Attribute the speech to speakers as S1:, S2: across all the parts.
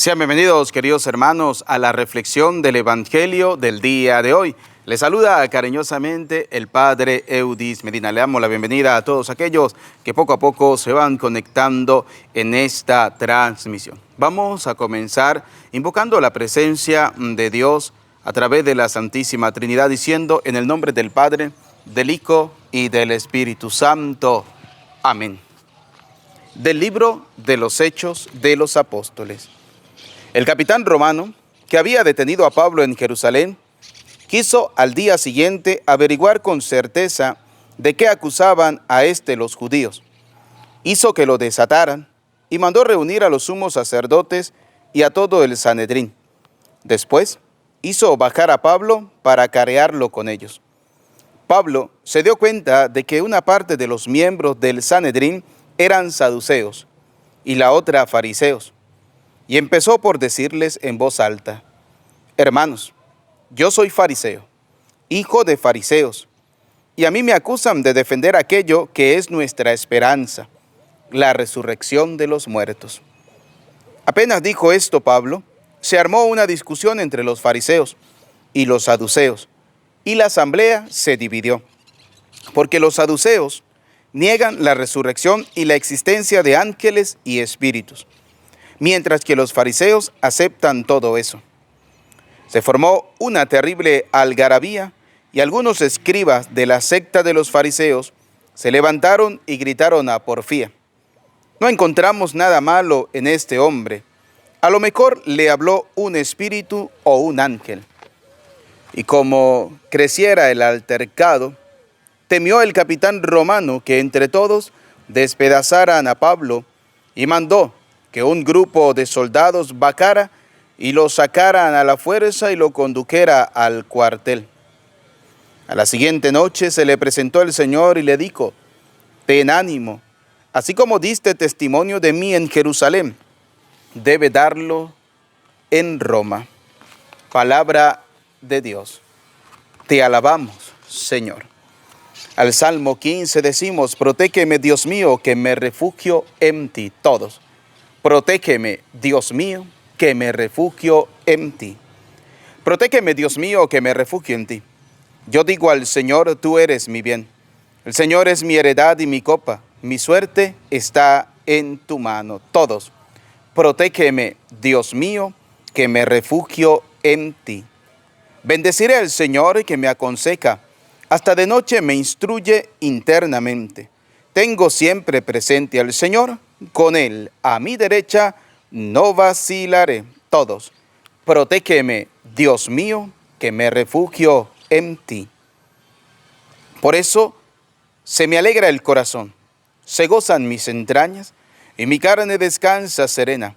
S1: Sean bienvenidos, queridos hermanos, a la reflexión del Evangelio del día de hoy. Les saluda cariñosamente el Padre Eudis Medina. Le damos la bienvenida a todos aquellos que poco a poco se van conectando en esta transmisión. Vamos a comenzar invocando la presencia de Dios a través de la Santísima Trinidad, diciendo en el nombre del Padre, del Hijo y del Espíritu Santo. Amén. Del libro de los Hechos de los Apóstoles. El capitán romano, que había detenido a Pablo en Jerusalén, quiso al día siguiente averiguar con certeza de qué acusaban a los judíos. Hizo que lo desataran y mandó reunir a los sumos sacerdotes y a todo el Sanedrín. Después hizo bajar a Pablo para acarrearlo con ellos. Pablo se dio cuenta de que una parte de los miembros del Sanedrín eran saduceos y la otra fariseos. Y empezó por decirles en voz alta: hermanos, yo soy fariseo, hijo de fariseos, y a mí me acusan de defender aquello que es nuestra esperanza, la resurrección de los muertos. Apenas dijo esto Pablo, se armó una discusión entre los fariseos y los saduceos, y la asamblea se dividió, porque los saduceos niegan la resurrección y la existencia de ángeles y espíritus, mientras que los fariseos aceptan todo eso. Se formó una terrible algarabía y algunos escribas de la secta de los fariseos se levantaron y gritaron a porfía: no encontramos nada malo en este hombre, a lo mejor le habló un espíritu o un ángel. Y como creciera el altercado, temió el capitán romano que entre todos despedazaran a Pablo y mandó que un grupo de soldados bajara y lo sacaran a la fuerza y lo condujera al cuartel. A la siguiente noche se le presentó el Señor y le dijo: ten ánimo, así como diste testimonio de mí en Jerusalén, debe darlo en Roma. Palabra de Dios. Te alabamos, Señor. Al Salmo 15 decimos: protégeme, Dios mío, que me refugio en ti. Todos. Protégeme, Dios mío, que me refugio en ti. Protégeme, Dios mío, que me refugio en ti. Yo digo al Señor: tú eres mi bien. El Señor es mi heredad y mi copa. Mi suerte está en tu mano. Todos. Protégeme, Dios mío, que me refugio en ti. Bendeciré al Señor que me aconseja. Hasta de noche me instruye internamente. Tengo siempre presente al Señor. Con Él a mi derecha no vacilaré. Todos. Protégeme, Dios mío, que me refugio en ti. Por eso se me alegra el corazón, se gozan mis entrañas, y mi carne descansa serena,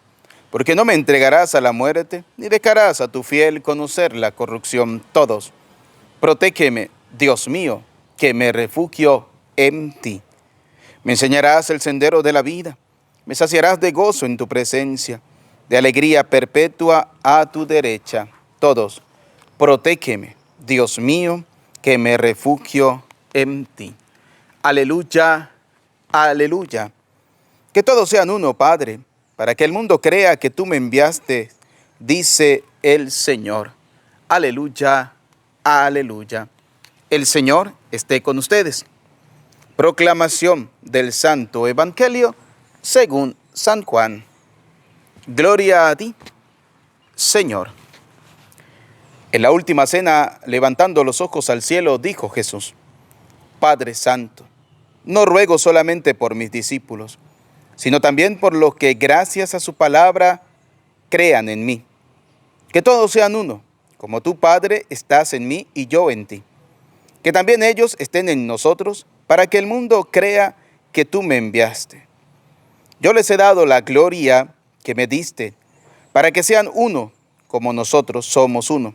S1: porque no me entregarás a la muerte, ni dejarás a tu fiel conocer la corrupción. Todos. Protégeme, Dios mío, que me refugio en ti. Me enseñarás el sendero de la vida, me saciarás de gozo en tu presencia, de alegría perpetua a tu derecha. Todos. Protégeme, Dios mío, que me refugio en ti. Aleluya, aleluya. Que todos sean uno, Padre, para que el mundo crea que tú me enviaste, dice el Señor. Aleluya, aleluya. El Señor esté con ustedes. Proclamación del Santo Evangelio según San Juan. Gloria a ti, Señor. En la última cena, levantando los ojos al cielo, dijo Jesús: Padre Santo, no ruego solamente por mis discípulos, sino también por los que gracias a su palabra crean en mí. Que todos sean uno, como tú, Padre, estás en mí y yo en ti. Que también ellos estén en nosotros, para que el mundo crea que tú me enviaste. Yo les he dado la gloria que me diste, para que sean uno, como nosotros somos uno.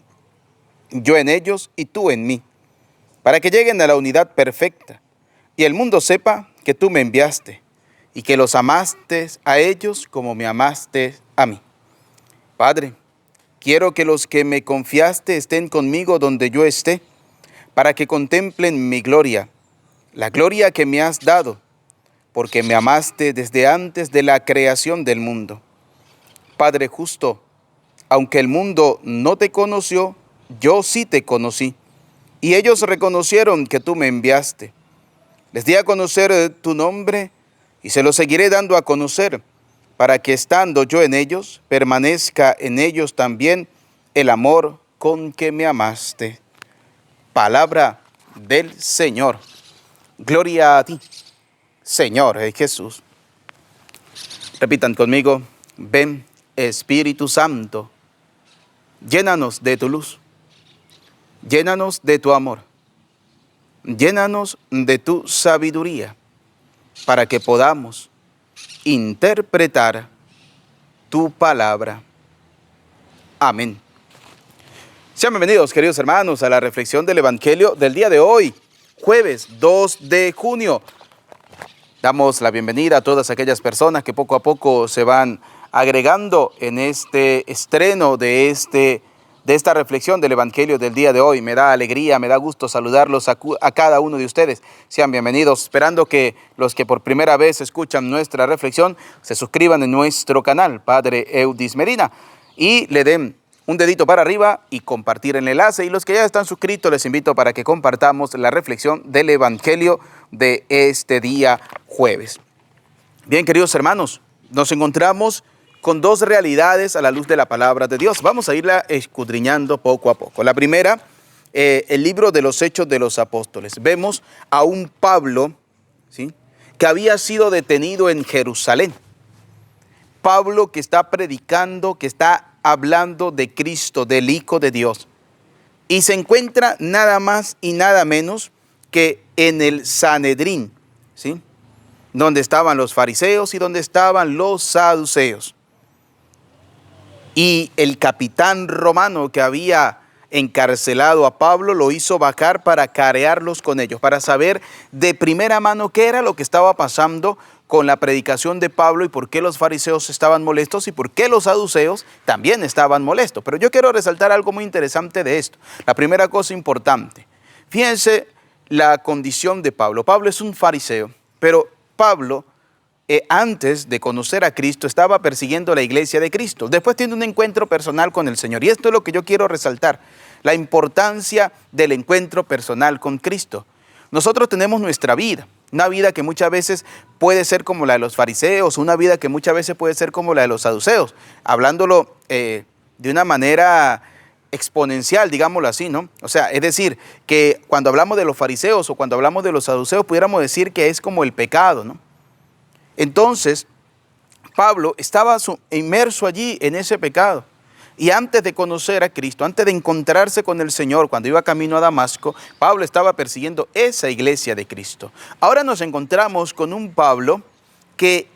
S1: Yo en ellos y tú en mí, para que lleguen a la unidad perfecta, y el mundo sepa que tú me enviaste, y que los amaste a ellos como me amaste a mí. Padre, quiero que los que me confiaste estén conmigo donde yo esté, para que contemplen mi gloria, la gloria que me has dado, porque me amaste desde antes de la creación del mundo. Padre justo, aunque el mundo no te conoció, yo sí te conocí, y ellos reconocieron que tú me enviaste. Les di a conocer tu nombre, y se lo seguiré dando a conocer, para que estando yo en ellos, permanezca en ellos también el amor con que me amaste. Palabra del Señor. Gloria a ti, Señor Jesús. Repitan conmigo: ven, Espíritu Santo, llénanos de tu luz, llénanos de tu amor, llénanos de tu sabiduría, para que podamos interpretar tu palabra. Amén. Sean bienvenidos, queridos hermanos, a la reflexión del Evangelio del día de hoy, jueves 2 de junio. Damos la bienvenida a todas aquellas personas que poco a poco se van agregando en este estreno de esta reflexión del Evangelio del día de hoy. Me da alegría, me da gusto saludarlos a cada uno de ustedes. Sean bienvenidos, esperando que los que por primera vez escuchan nuestra reflexión se suscriban en nuestro canal, Padre Eudis Medina, y le den un dedito para arriba y compartir el enlace. Y los que ya están suscritos, les invito para que compartamos la reflexión del Evangelio de este día jueves. Bien, queridos hermanos, nos encontramos con dos realidades a la luz de la palabra de Dios. Vamos a irla escudriñando poco a poco. La primera, el libro de los Hechos de los Apóstoles. Vemos a un Pablo, ¿sí?, que había sido detenido en Jerusalén. Pablo que está predicando, que está hablando de Cristo, del Hijo de Dios. Y se encuentra nada más y nada menos que en el Sanedrín, ¿sí?, donde estaban los fariseos y donde estaban los saduceos. Y el capitán romano que había encarcelado a Pablo lo hizo bajar para carearlos con ellos, para saber de primera mano qué era lo que estaba pasando con la predicación de Pablo y por qué los fariseos estaban molestos y por qué los saduceos también estaban molestos. Pero yo quiero resaltar algo muy interesante de esto. La primera cosa importante, fíjense la condición de Pablo. Pablo es un fariseo, pero Pablo, antes de conocer a Cristo, estaba persiguiendo la iglesia de Cristo. Después tiene un encuentro personal con el Señor. Y esto es lo que yo quiero resaltar, la importancia del encuentro personal con Cristo. Nosotros tenemos nuestra vida, una vida que muchas veces puede ser como la de los fariseos, una vida que muchas veces puede ser como la de los saduceos, hablándolo de una manera exponencial, digámoslo así, ¿no? O sea, es decir, que cuando hablamos de los fariseos o cuando hablamos de los saduceos, pudiéramos decir que es como el pecado, ¿no? Entonces, Pablo estaba inmerso allí en ese pecado. Y antes de conocer a Cristo, antes de encontrarse con el Señor, cuando iba camino a Damasco, Pablo estaba persiguiendo esa iglesia de Cristo. Ahora nos encontramos con un Pablo que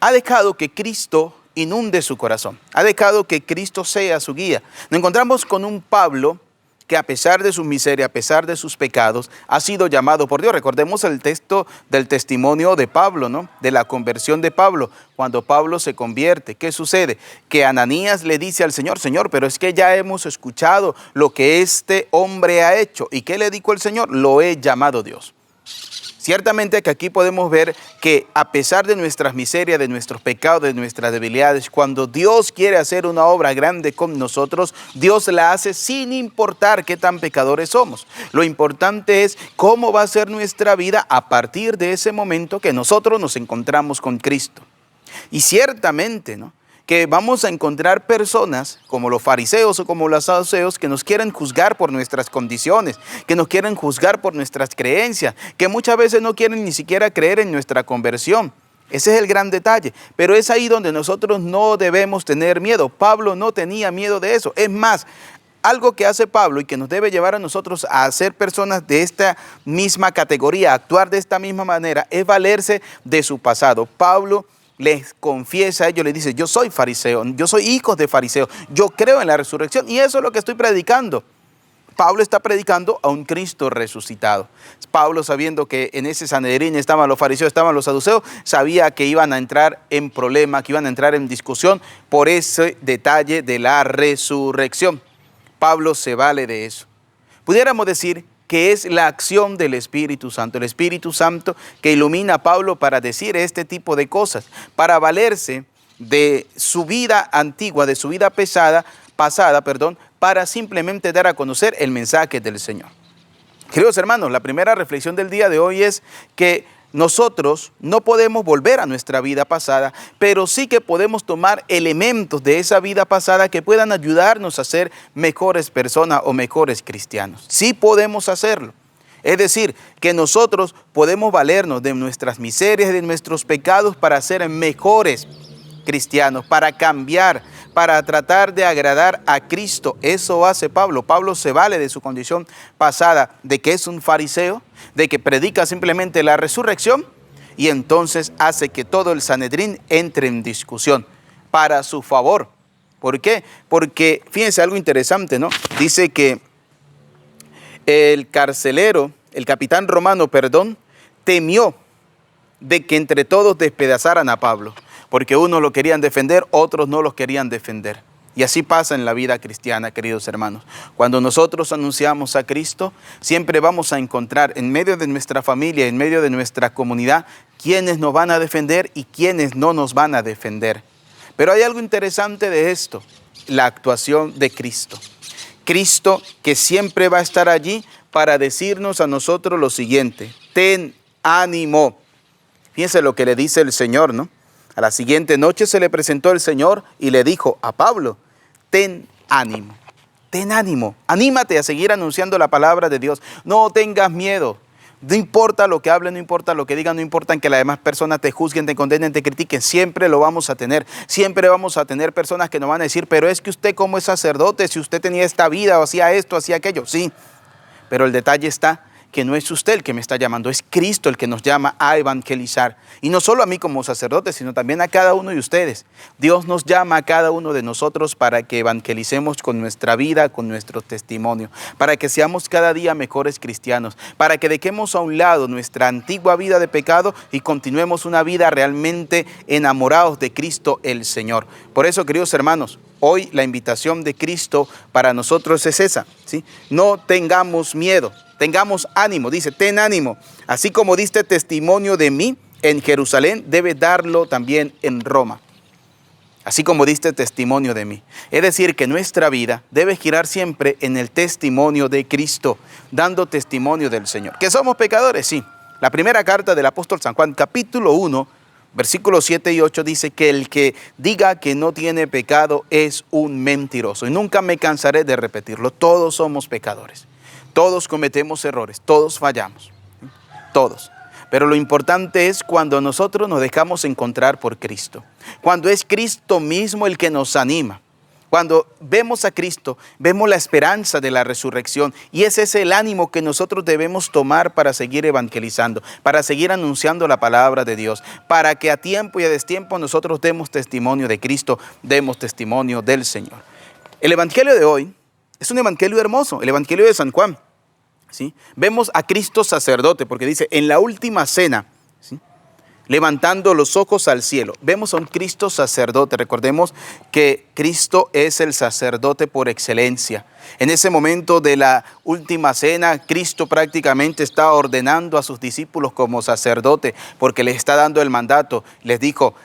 S1: ha dejado que Cristo inunde su corazón. Ha dejado que Cristo sea su guía. Nos encontramos con un Pablo que a pesar de su miseria, a pesar de sus pecados, ha sido llamado por Dios. Recordemos el texto del testimonio de Pablo, ¿no?, de la conversión de Pablo. Cuando Pablo se convierte, ¿qué sucede? Que Ananías le dice al Señor: Señor, pero es que ya hemos escuchado lo que este hombre ha hecho. ¿Y qué le dijo el Señor? Lo he llamado Dios. Ciertamente que aquí podemos ver que a pesar de nuestras miserias, de nuestros pecados, de nuestras debilidades, cuando Dios quiere hacer una obra grande con nosotros, Dios la hace sin importar qué tan pecadores somos. Lo importante es cómo va a ser nuestra vida a partir de ese momento que nosotros nos encontramos con Cristo. Y ciertamente, ¿no?, que vamos a encontrar personas como los fariseos o como los saduceos que nos quieren juzgar por nuestras condiciones, que nos quieren juzgar por nuestras creencias, que muchas veces no quieren ni siquiera creer en nuestra conversión. Ese es el gran detalle, pero es ahí donde nosotros no debemos tener miedo. Pablo no tenía miedo de eso. Es más, algo que hace Pablo y que nos debe llevar a nosotros a ser personas de esta misma categoría, a actuar de esta misma manera, es valerse de su pasado. Pablo les confiesa a ellos, les dice: yo soy fariseo, yo soy hijo de fariseo, yo creo en la resurrección y eso es lo que estoy predicando. Pablo está predicando a un Cristo resucitado. Pablo, sabiendo que en ese Sanedrín estaban los fariseos, estaban los saduceos, sabía que iban a entrar en problema, que iban a entrar en discusión por ese detalle de la resurrección. Pablo se vale de eso. Pudiéramos decir que es la acción del Espíritu Santo, el Espíritu Santo que ilumina a Pablo para decir este tipo de cosas, para valerse de su vida antigua, de su vida pasada, para simplemente dar a conocer el mensaje del Señor. Queridos hermanos, la primera reflexión del día de hoy es que nosotros no podemos volver a nuestra vida pasada, pero sí que podemos tomar elementos de esa vida pasada que puedan ayudarnos a ser mejores personas o mejores cristianos. Sí podemos hacerlo. Es decir, que nosotros podemos valernos de nuestras miserias y de nuestros pecados para ser mejores cristianos, para cambiar, para tratar de agradar a Cristo. Eso hace Pablo. Pablo se vale de su condición pasada, de que es un fariseo, de que predica simplemente la resurrección, y entonces hace que todo el Sanedrín entre en discusión para su favor. ¿Por qué? Porque, fíjense algo interesante, ¿no? Dice que el carcelero, el capitán romano, temió de que entre todos despedazaran a Pablo, porque unos lo querían defender, otros no los querían defender. Y así pasa en la vida cristiana, queridos hermanos. Cuando nosotros anunciamos a Cristo, siempre vamos a encontrar en medio de nuestra familia, en medio de nuestra comunidad, quienes nos van a defender y quienes no nos van a defender. Pero hay algo interesante de esto, la actuación de Cristo. Cristo que siempre va a estar allí para decirnos a nosotros lo siguiente: ten ánimo. Fíjense lo que le dice el Señor, ¿no? A la siguiente noche se le presentó el Señor y le dijo a Pablo: ten ánimo, anímate a seguir anunciando la palabra de Dios. No tengas miedo. No importa lo que hablen, no importa lo que digan, no importa que las demás personas te juzguen, te condenen, te critiquen. Siempre lo vamos a tener. Siempre vamos a tener personas que nos van a decir: pero es que usted, como es sacerdote, si usted tenía esta vida o hacía esto, hacía aquello. Sí, pero el detalle está que no es usted el que me está llamando, es Cristo el que nos llama a evangelizar. Y no solo a mí como sacerdote, sino también a cada uno de ustedes. Dios nos llama a cada uno de nosotros para que evangelicemos con nuestra vida, con nuestro testimonio, para que seamos cada día mejores cristianos, para que dejemos a un lado nuestra antigua vida de pecado y continuemos una vida realmente enamorados de Cristo el Señor. Por eso, queridos hermanos, hoy la invitación de Cristo para nosotros es esa, ¿sí? No tengamos miedo. Tengamos ánimo, dice, ten ánimo. Así como diste testimonio de mí en Jerusalén, debes darlo también en Roma. Así como diste testimonio de mí. Es decir, que nuestra vida debe girar siempre en el testimonio de Cristo, dando testimonio del Señor. ¿Que somos pecadores? Sí. La primera carta del apóstol San Juan, capítulo 1, versículos 7 y 8, dice que el que diga que no tiene pecado es un mentiroso. Y nunca me cansaré de repetirlo. Todos somos pecadores. Todos cometemos errores, todos fallamos, todos. Pero lo importante es cuando nosotros nos dejamos encontrar por Cristo. Cuando es Cristo mismo el que nos anima. Cuando vemos a Cristo, vemos la esperanza de la resurrección. Y ese es el ánimo que nosotros debemos tomar para seguir evangelizando, para seguir anunciando la palabra de Dios, para que a tiempo y a destiempo nosotros demos testimonio de Cristo, demos testimonio del Señor. El evangelio de hoy es un evangelio hermoso, el evangelio de San Juan, ¿sí? Vemos a Cristo sacerdote, porque dice, en la última cena, ¿sí?, levantando los ojos al cielo. Vemos a un Cristo sacerdote. Recordemos que Cristo es el sacerdote por excelencia. En ese momento de la última cena, Cristo prácticamente está ordenando a sus discípulos como sacerdote, porque les está dando el mandato. Les dijo: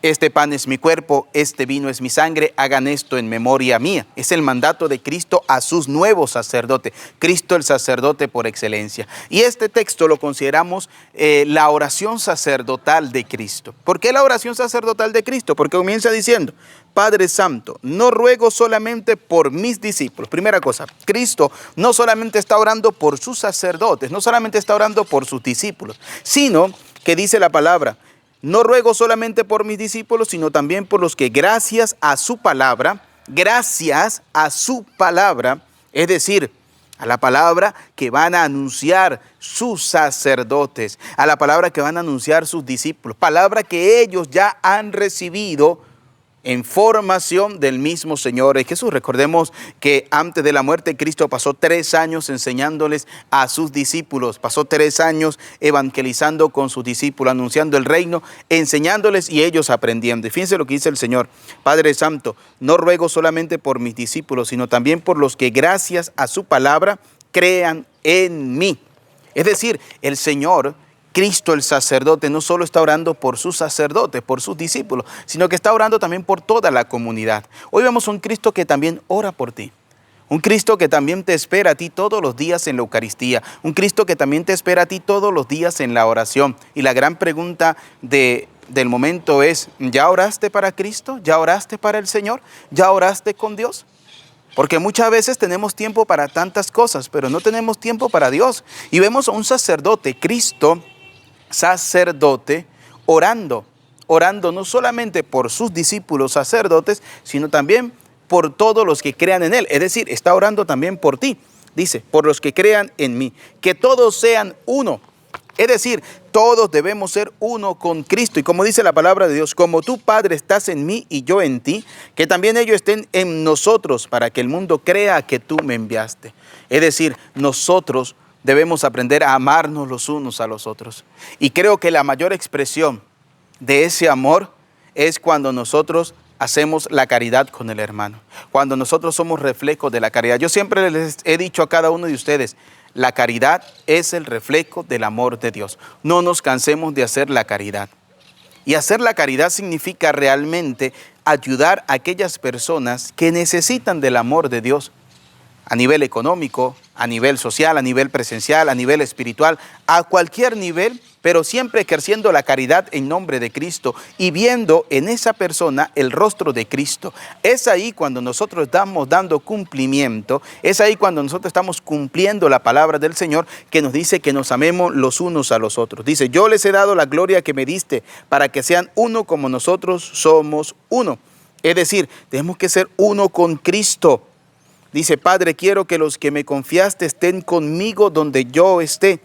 S1: este pan es mi cuerpo, este vino es mi sangre, hagan esto en memoria mía. Es el mandato de Cristo a sus nuevos sacerdotes. Cristo el sacerdote por excelencia. Y este texto lo consideramos la oración sacerdotal de Cristo. ¿Por qué la oración sacerdotal de Cristo? Porque comienza diciendo: Padre Santo, no ruego solamente por mis discípulos. Primera cosa, Cristo no solamente está orando por sus sacerdotes, no solamente está orando por sus discípulos, sino que dice la palabra: no ruego solamente por mis discípulos, sino también por los que gracias a su palabra, es decir, a la palabra que van a anunciar sus sacerdotes, a la palabra que van a anunciar sus discípulos, palabra que ellos ya han recibido en formación del mismo Señor Jesús. Recordemos que antes de la muerte Cristo pasó 3 años enseñándoles a sus discípulos, pasó 3 años evangelizando con sus discípulos, anunciando el reino, enseñándoles y ellos aprendiendo. Y fíjense lo que dice el Señor: Padre Santo, no ruego solamente por mis discípulos, sino también por los que gracias a su palabra crean en mí. Es decir, el Señor Cristo el sacerdote no solo está orando por sus sacerdotes, por sus discípulos, sino que está orando también por toda la comunidad. Hoy vemos un Cristo que también ora por ti. Un Cristo que también te espera a ti todos los días en la Eucaristía. Un Cristo que también te espera a ti todos los días en la oración. Y la gran pregunta del momento es, ¿ya oraste para Cristo? ¿Ya oraste para el Señor? ¿Ya oraste con Dios? Porque muchas veces tenemos tiempo para tantas cosas, pero no tenemos tiempo para Dios. Y vemos a un sacerdote, Cristo, sacerdote, orando no solamente por sus discípulos sacerdotes, sino también por todos los que crean en Él. Es decir, está orando también por ti. Dice, por los que crean en mí, que todos sean uno. Es decir, todos debemos ser uno con Cristo. Y como dice la palabra de Dios, como tú, Padre, estás en mí y yo en ti, que también ellos estén en nosotros para que el mundo crea que tú me enviaste. Es decir, nosotros debemos aprender a amarnos los unos a los otros. Y creo que la mayor expresión de ese amor es cuando nosotros hacemos la caridad con el hermano, cuando nosotros somos reflejos de la caridad. Yo siempre les he dicho a cada uno de ustedes, la caridad es el reflejo del amor de Dios. No nos cansemos de hacer la caridad. Y hacer la caridad significa realmente ayudar a aquellas personas que necesitan del amor de Dios, a nivel económico, a nivel social, a nivel presencial, a nivel espiritual, a cualquier nivel, pero siempre ejerciendo la caridad en nombre de Cristo y viendo en esa persona el rostro de Cristo. Es ahí cuando nosotros estamos dando cumplimiento, es ahí cuando nosotros estamos cumpliendo la palabra del Señor que nos dice que nos amemos los unos a los otros. Dice, yo les he dado la gloria que me diste para que sean uno como nosotros somos uno. Es decir, tenemos que ser uno con Cristo. Dice, Padre, quiero que los que me confiaste estén conmigo donde yo esté,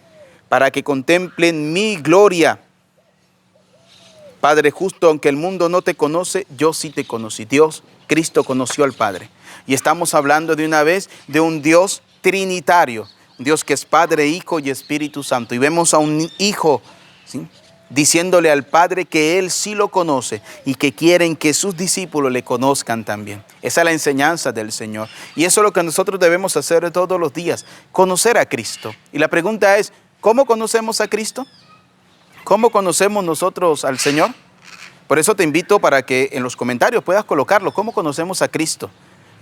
S1: para que contemplen mi gloria. Padre justo, aunque el mundo no te conoce, yo sí te conocí. Dios, Cristo conoció al Padre. Y estamos hablando de una vez de un Dios trinitario, un Dios que es Padre, Hijo y Espíritu Santo. Y vemos a un Hijo, ¿sí?, diciéndole al Padre que Él sí lo conoce y que quieren que sus discípulos le conozcan también. Esa es la enseñanza del Señor. Y eso es lo que nosotros debemos hacer todos los días, conocer a Cristo. Y la pregunta es, ¿cómo conocemos a Cristo? ¿Cómo conocemos nosotros al Señor? Por eso te invito para que en los comentarios puedas colocarlo. ¿Cómo conocemos a Cristo?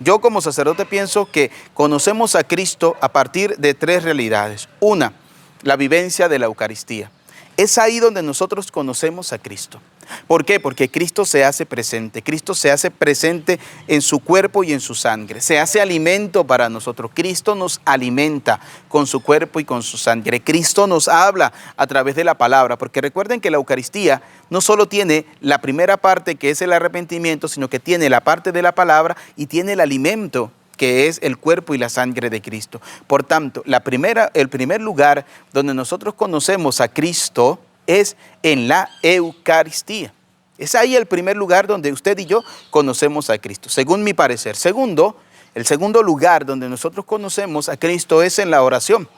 S1: Yo como sacerdote pienso que conocemos a Cristo a partir de tres realidades. Una, la vivencia de la Eucaristía. Es ahí donde nosotros conocemos a Cristo. ¿Por qué? Porque Cristo se hace presente. Cristo se hace presente en su cuerpo y en su sangre. Se hace alimento para nosotros. Cristo nos alimenta con su cuerpo y con su sangre. Cristo nos habla a través de la palabra. Porque recuerden que la Eucaristía no solo tiene la primera parte, que es el arrepentimiento, sino que tiene la parte de la palabra y tiene el alimento, que es el cuerpo y la sangre de Cristo. Por tanto, el primer lugar donde nosotros conocemos a Cristo es en la Eucaristía. Es ahí el primer lugar donde usted y yo conocemos a Cristo, según mi parecer. Segundo, el segundo lugar donde nosotros conocemos a Cristo es en la oración,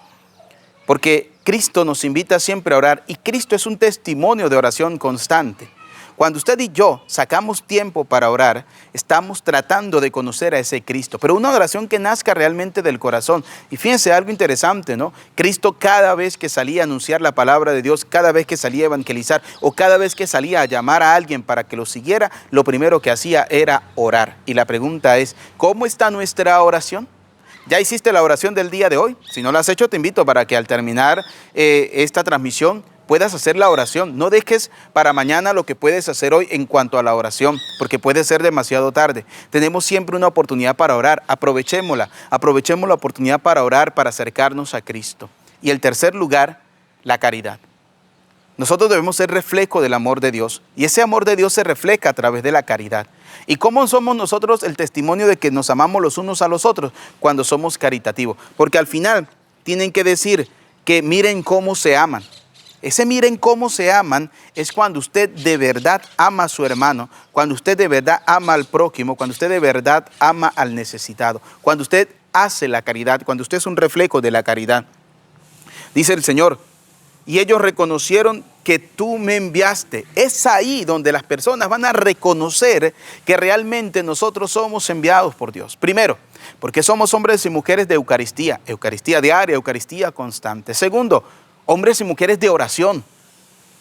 S1: porque Cristo nos invita siempre a orar y Cristo es un testimonio de oración constante. Cuando usted y yo sacamos tiempo para orar, estamos tratando de conocer a ese Cristo, pero una oración que nazca realmente del corazón. Y fíjense algo interesante, ¿no? Cristo cada vez que salía a anunciar la palabra de Dios, cada vez que salía a evangelizar o cada vez que salía a llamar a alguien para que lo siguiera, lo primero que hacía era orar. Y la pregunta es, ¿cómo está nuestra oración? ¿Ya hiciste la oración del día de hoy? Si no la has hecho, te invito para que al terminar esta transmisión puedas hacer la oración. No dejes para mañana lo que puedes hacer hoy en cuanto a la oración, porque puede ser demasiado tarde. Tenemos siempre una oportunidad para orar. Aprovechémosla. Aprovechemos la oportunidad para orar, para acercarnos a Cristo. Y el tercer lugar, la caridad. Nosotros debemos ser reflejo del amor de Dios. Y ese amor de Dios se refleja a través de la caridad. ¿Y cómo somos nosotros el testimonio de que nos amamos los unos a los otros? Cuando somos caritativos. Porque al final tienen que decir que miren cómo se aman. Ese miren cómo se aman es cuando usted de verdad ama a su hermano, cuando usted de verdad ama al prójimo, cuando usted de verdad ama al necesitado, cuando usted hace la caridad, cuando usted es un reflejo de la caridad. Dice el Señor, y ellos reconocieron que tú me enviaste. Es ahí donde las personas van a reconocer que realmente nosotros somos enviados por Dios. Primero, porque somos hombres y mujeres de Eucaristía, Eucaristía diaria, Eucaristía constante. Segundo, hombres y mujeres de oración.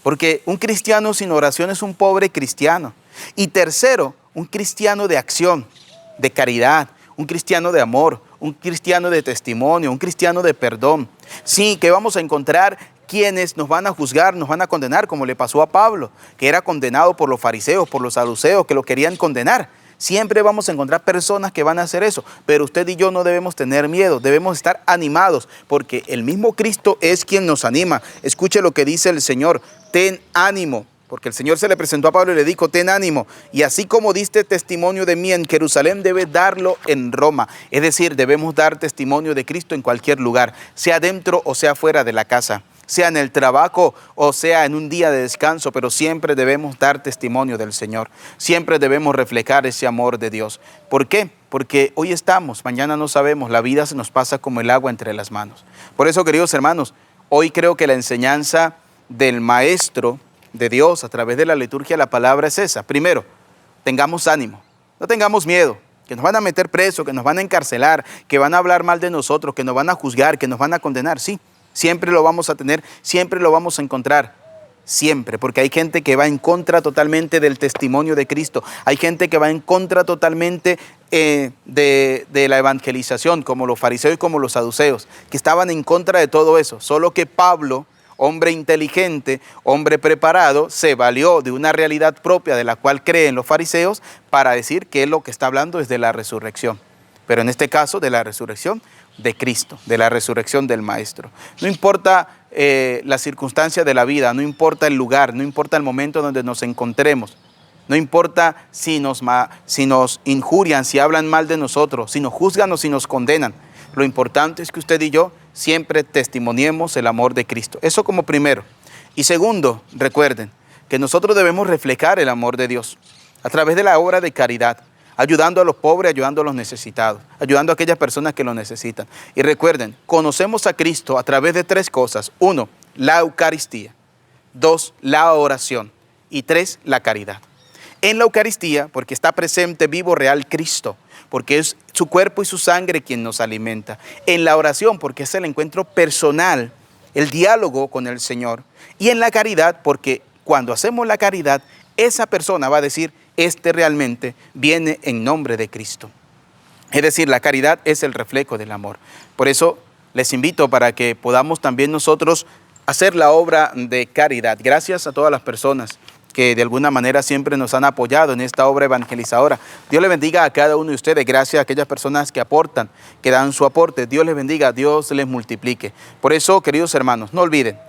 S1: Porque un cristiano sin oración es un pobre cristiano. Y tercero, un cristiano de acción, de caridad, un cristiano de amor, un cristiano de testimonio, un cristiano de perdón. Sí, que vamos a encontrar quienes nos van a juzgar, nos van a condenar, como le pasó a Pablo, que era condenado por los fariseos, por los saduceos, que lo querían condenar. Siempre vamos a encontrar personas que van a hacer eso, pero usted y yo no debemos tener miedo, debemos estar animados, porque el mismo Cristo es quien nos anima. Escuche lo que dice el Señor: ten ánimo, porque el Señor se le presentó a Pablo y le dijo: ten ánimo, y así como diste testimonio de mí en Jerusalén, debes darlo en Roma. Es decir, debemos dar testimonio de Cristo en cualquier lugar, sea dentro o sea fuera de la casa, sea en el trabajo o sea en un día de descanso, pero siempre debemos dar testimonio del Señor. Siempre debemos reflejar ese amor de Dios. ¿Por qué? Porque hoy estamos, mañana no sabemos, la vida se nos pasa como el agua entre las manos. Por eso, queridos hermanos, hoy creo que la enseñanza del Maestro de Dios a través de la liturgia de la palabra es esa. Primero, tengamos ánimo, no tengamos miedo, que nos van a meter preso, que nos van a encarcelar, que van a hablar mal de nosotros, que nos van a juzgar, que nos van a condenar, sí. Siempre lo vamos a tener, siempre lo vamos a encontrar, siempre, porque hay gente que va en contra totalmente del testimonio de Cristo. Hay gente que va en contra totalmente de la evangelización, como los fariseos y como los saduceos, que estaban en contra de todo eso. Solo que Pablo, hombre inteligente, hombre preparado, se valió de una realidad propia de la cual creen los fariseos para decir que lo que está hablando es de la resurrección. Pero en este caso, de la resurrección de Cristo, de la resurrección del Maestro. No importa la circunstancia de la vida, no importa el lugar, no importa el momento donde nos encontremos, no importa si nos injurian, si hablan mal de nosotros, si nos juzgan o si nos condenan. Lo importante es que usted y yo siempre testimoniemos el amor de Cristo. Eso como primero. Y segundo, recuerden que nosotros debemos reflejar el amor de Dios a través de la obra de caridad, ayudando a los pobres, ayudando a los necesitados, ayudando a aquellas personas que lo necesitan. Y recuerden, conocemos a Cristo a través de tres cosas. 1, la Eucaristía. 2, la oración. Y 3, la caridad. En la Eucaristía, porque está presente, vivo, real Cristo, porque es su cuerpo y su sangre quien nos alimenta. En la oración, porque es el encuentro personal, el diálogo con el Señor. Y en la caridad, porque cuando hacemos la caridad, esa persona va a decir: este realmente viene en nombre de Cristo. Es decir, la caridad es el reflejo del amor. Por eso les invito para que podamos también nosotros hacer la obra de caridad. Gracias a todas las personas que de alguna manera siempre nos han apoyado en esta obra evangelizadora. Dios le bendiga a cada uno de ustedes. Gracias a aquellas personas que aportan, que dan su aporte. Dios les bendiga, Dios les multiplique. Por eso, queridos hermanos, no olviden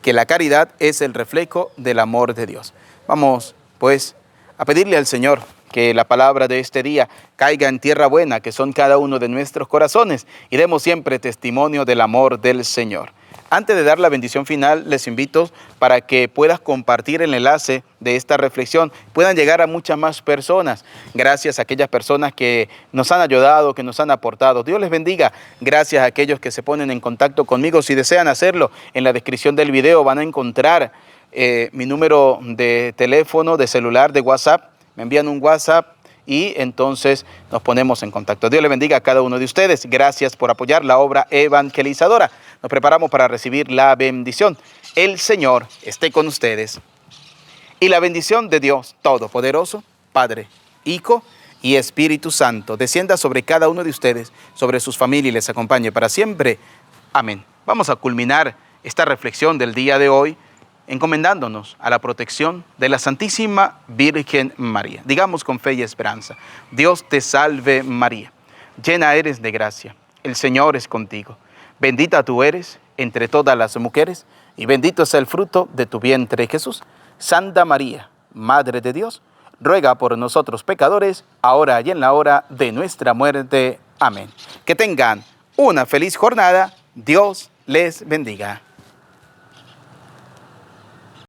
S1: que la caridad es el reflejo del amor de Dios. Vamos, pues, a pedirle al Señor que la palabra de este día caiga en tierra buena, que son cada uno de nuestros corazones, y demos siempre testimonio del amor del Señor. Antes de dar la bendición final, les invito para que puedas compartir el enlace de esta reflexión, puedan llegar a muchas más personas. Gracias a aquellas personas que nos han ayudado, que nos han aportado. Dios les bendiga. Gracias a aquellos que se ponen en contacto conmigo. Si desean hacerlo, en la descripción del video van a encontrar mi número de teléfono, de celular, de WhatsApp. Me envían un WhatsApp y entonces nos ponemos en contacto. Dios le bendiga a cada uno de ustedes. Gracias por apoyar la obra evangelizadora. Nos preparamos para recibir la bendición. El Señor esté con ustedes. Y la bendición de Dios Todopoderoso, Padre, Hijo y Espíritu Santo, descienda sobre cada uno de ustedes, sobre sus familias y les acompañe para siempre. Amén. Vamos a culminar esta reflexión del día de hoy encomendándonos a la protección de la Santísima Virgen María. Digamos con fe y esperanza: Dios te salve María, llena eres de gracia, el Señor es contigo. Bendita tú eres entre todas las mujeres, y bendito es el fruto de tu vientre, Jesús. Santa María, Madre de Dios, ruega por nosotros pecadores, ahora y en la hora de nuestra muerte. Amén. Que tengan una feliz jornada. Dios les bendiga.